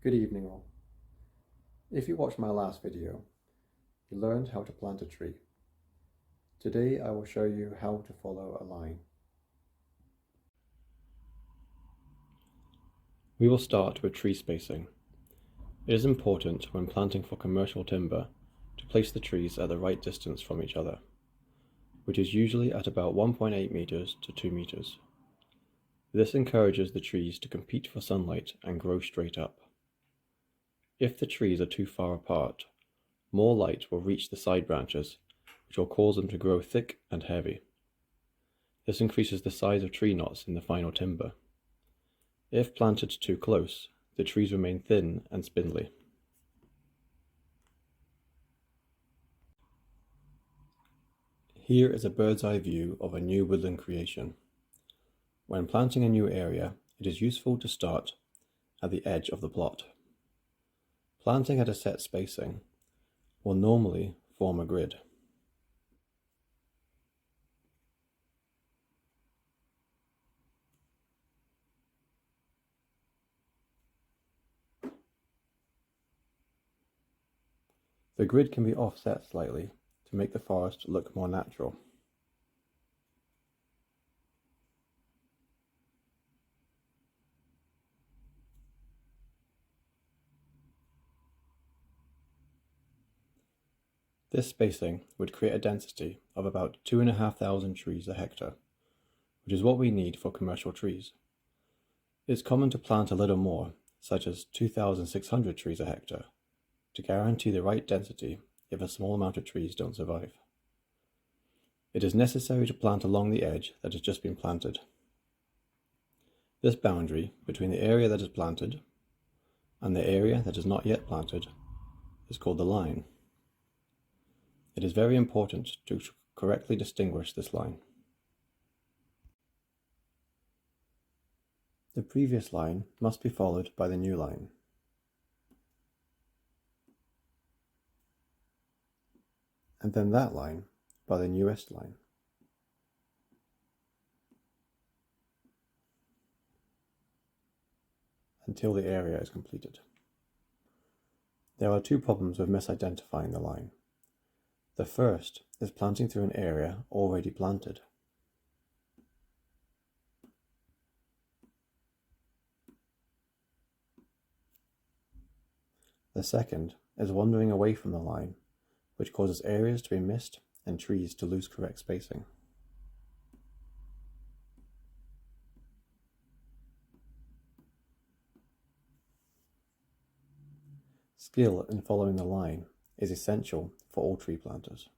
Good evening all. If you watched my last video, you learned how to plant a tree. Today I will show you how to follow a line. We will start with tree spacing. It is important when planting for commercial timber to place the trees at the right distance from each other, which is usually at about 1.8 meters to 2 meters. This encourages the trees to compete for sunlight and grow straight up. If the trees are too far apart, more light will reach the side branches, which will cause them to grow thick and heavy. This increases the size of tree knots in the final timber. If planted too close, the trees remain thin and spindly. Here is a bird's eye view of a new woodland creation. When planting a new area, it is useful to start at the edge of the plot. Planting at a set spacing will normally form a grid. The grid can be offset slightly to make the forest look more natural. This spacing would create a density of about 2,500 trees a hectare, which is what we need for commercial trees. It's common to plant a little more, such as 2,600 trees a hectare, to guarantee the right density if a small amount of trees don't survive. It is necessary to plant along the edge that has just been planted. This boundary between the area that is planted and the area that is not yet planted is called the line. It is very important to correctly distinguish this line. The previous line must be followed by the new line. And then that line by the newest line. Until the area is completed. There are two problems with misidentifying the line. The first is planting through an area already planted. The second is wandering away from the line, which causes areas to be missed and trees to lose correct spacing. Skill in following the line is essential for all tree planters.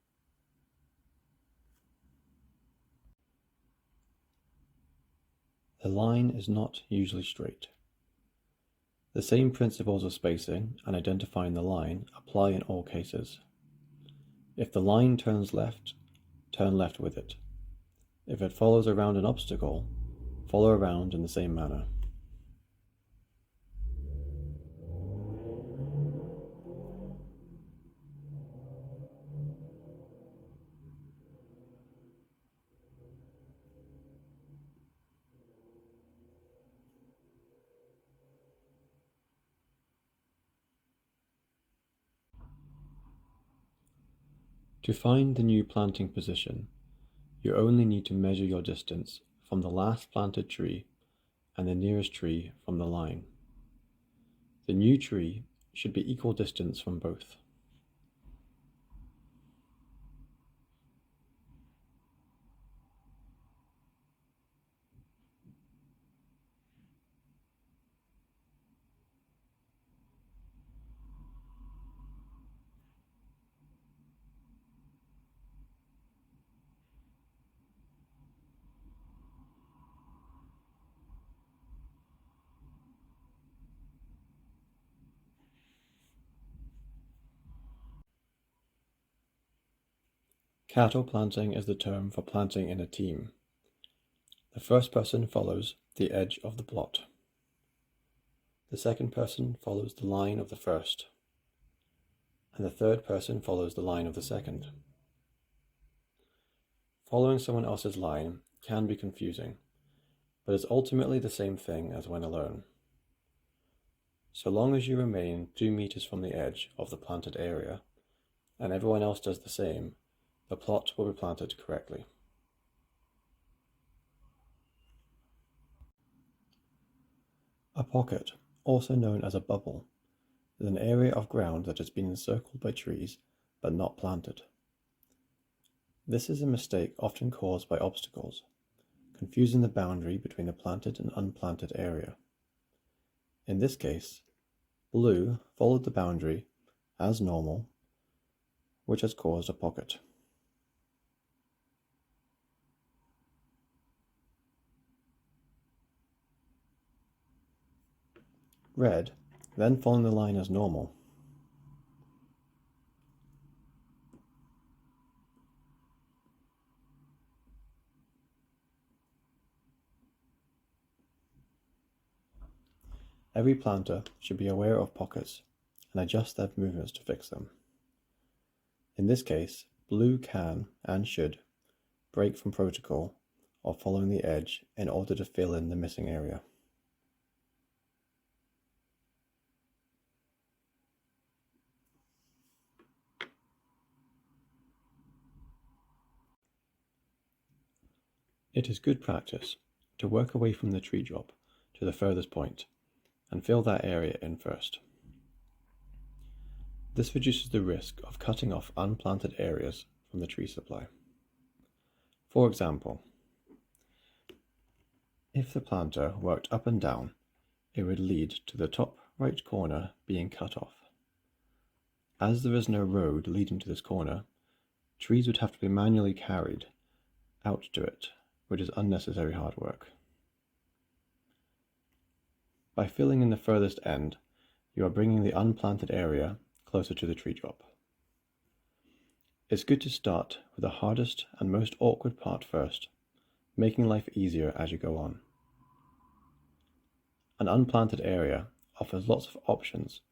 The line is not usually straight. The same principles of spacing and identifying the line apply in all cases. If the line turns left, turn left with it. If it follows around an obstacle, follow around in the same manner. To find the new planting position, you only need to measure your distance from the last planted tree and the nearest tree from the line. The new tree should be equal distance from both. Cattle planting is the term for planting in a team. The first person follows the edge of the plot. The second person follows the line of the first, and the third person follows the line of the second. Following someone else's line can be confusing, but is ultimately the same thing as when alone. So long as you remain 2 meters from the edge of the planted area, and everyone else does the same, the plot will be planted correctly. A pocket, also known as a bubble, is an area of ground that has been encircled by trees but not planted. This is a mistake often caused by obstacles, confusing the boundary between the planted and unplanted area. In this case, blue followed the boundary as normal, which has caused a pocket. Red then following the line as normal. Every planter should be aware of pockets and adjust their movements to fix them. In this case, blue can and should break from protocol of following the edge in order to fill in the missing area. It is good practice to work away from the tree drop to the furthest point and fill that area in first. This reduces the risk of cutting off unplanted areas from the tree supply. For example, if the planter worked up and down, it would lead to the top right corner being cut off. As there is no road leading to this corner, trees would have to be manually carried out to it, which is unnecessary hard work. By filling in the furthest end, you are bringing the unplanted area closer to the tree drop. It's good to start with the hardest and most awkward part first, making life easier as you go on. An unplanted area offers lots of options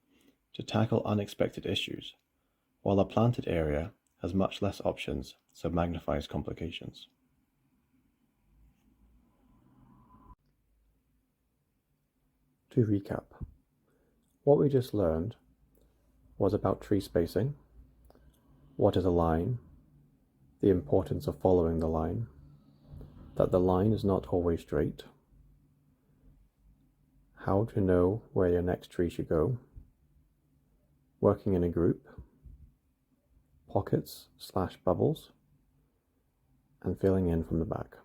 to tackle unexpected issues, while a planted area has much less options, so magnifies complications. To recap, what we just learned was about tree spacing, what is a line, the importance of following the line, that the line is not always straight, how to know where your next tree should go, working in a group, pockets/bubbles, and filling in from the back.